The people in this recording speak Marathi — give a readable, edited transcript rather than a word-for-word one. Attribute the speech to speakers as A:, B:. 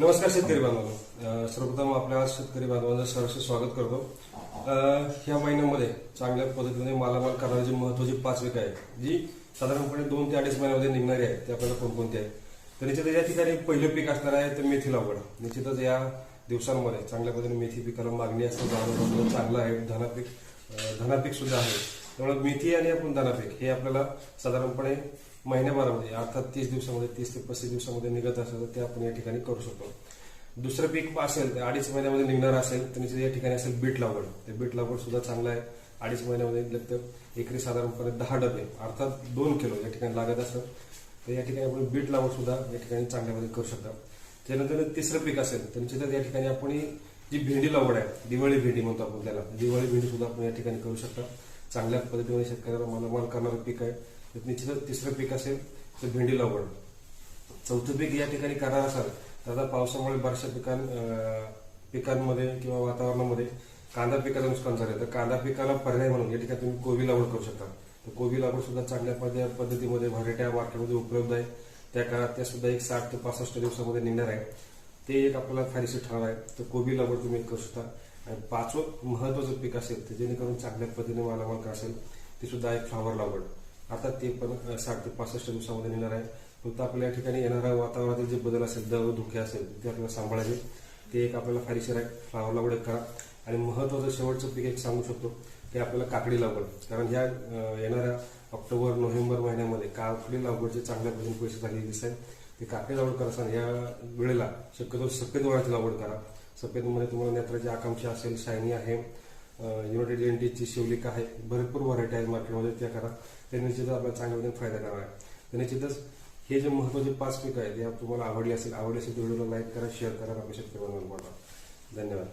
A: नमस्कार शेतकरी बांधवांनो, सर्वप्रथम आपल्या शेतकरी बांधवांचं सहर्ष स्वागत करतो. ह्या महिन्यामध्ये चांगल्या पद्धतीने मालामाल करणारी जी महत्वाची 5 पिकं आहेत जी साधारणपणे 2 ते 2.5 महिन्यामध्ये निघणारी आहेत ते आपल्याला कोणकोणती आहेत. तर निश्चितच या ठिकाणी पहिलं पीक असणार आहे तर मेथी लागवड. निश्चितच या दिवसांमध्ये चांगल्या पद्धतीने मेथी पिकाला मागणी असं जाणवलं चांगलं आहे. धनापीक सुद्धा आहे. त्यामुळे मेथी आणि आपण धनापीक हे आपल्याला साधारणपणे महिन्याभरामध्ये अर्थात 30 दिवसामध्ये 30 ते 35 दिवसामध्ये निघत असेल तर ते आपण या ठिकाणी करू शकतो. दुसरं पीक असेल तर 2.5 महिन्यामध्ये निघणार असेल तर निश्चित या ठिकाणी असेल बीट लागवड. ते बीट लागवड सुद्धा चांगलं आहे. 2.5 महिन्यामध्ये निघलं तर एकरी साधारणपणे 10 डबे अर्थात 2 किलो या ठिकाणी लागत असेल तर या ठिकाणी आपण बीट लागवड सुद्धा या ठिकाणी चांगल्यामध्ये करू शकता. त्यानंतर तिसरं पीक असेल तर निश्चितच या ठिकाणी आपण जी भेंडी लागवड आहे, दिवाळी भेंडी म्हणतो आपण त्याला, दिवाळी भेंडी सुद्धा आपण या ठिकाणी करू शकता. चांगल्या पद्धतीने शेतकऱ्याला मालामाल करणारं पीक आहे. निश्चितच तिसरं पीक असेल तर भेंडी लागवड. चौथं पीक या ठिकाणी करणार असाल तर आता पावसामुळे बऱ्याचशा पिकांमध्ये किंवा वातावरणामध्ये कांदा पिकाचं नुकसान झालं तर कांदा पिकाला पर्याय म्हणून या ठिकाणी तुम्ही कोबी लागवड करू शकता. तर कोबी लागवड सुद्धा चांगल्या पद्धतीमध्ये व्हरायटी मार्केटमध्ये उपलब्ध आहे. त्या काळात त्या सुद्धा एक 60 ते 65 दिवसामध्ये निघणार आहे. ते एक आपल्याला फायदेशीर ठरणार आहे. तर कोबी लागवड तुम्ही करू शकता. आणि 5वं महत्वाचं पीक असेल तर जेणेकरून चांगल्या पद्धतीने मालामाल असेल ते सुद्धा आहे फ्लावर लागवड. अर्थात ते पण 60 ते 65 दिवसामध्ये निघणार आहे. फक्त आपल्या या ठिकाणी येणाऱ्या वातावरणातील जे बदल असेल, दव धुके असेल ते आपल्याला सांभाळायचे. ते एक आपल्याला फायदेशीर आहे. फ्लावर लागवड करा. आणि महत्वाचं शेवटचं पीक एक सांगू शकतो ते आपल्याला काकडी लागवड. कारण ह्या येणाऱ्या ऑक्टोबर नोव्हेंबर महिन्यामध्ये काकडी लागवडचे चांगल्या पद्धतीने पैसे झालेले दिसत आहेत. ते काकडी लागवड करताना या वेळेला शक्यतो सफेद वळाची लागवड करा. सफेदमध्ये तुम्हाला नेत्राची आकांक्षा असेल, शायनी आहे, युनायटेड एनटीची शिवलिका आहे, भरपूर व्हरायटी आहे मार्केटमध्ये, त्या करा. ते निश्चितच आपल्याला चांगल्या पद्धतीने फायदा करणार आहे. तर निश्चितच हे जे महत्वाचे 5 पिकं आहेत ते तुम्हाला आवडले असेल तर व्हिडिओला लाईक करा, शेअर करा, आपल्या शेतकऱ्यांना पाठवा. धन्यवाद.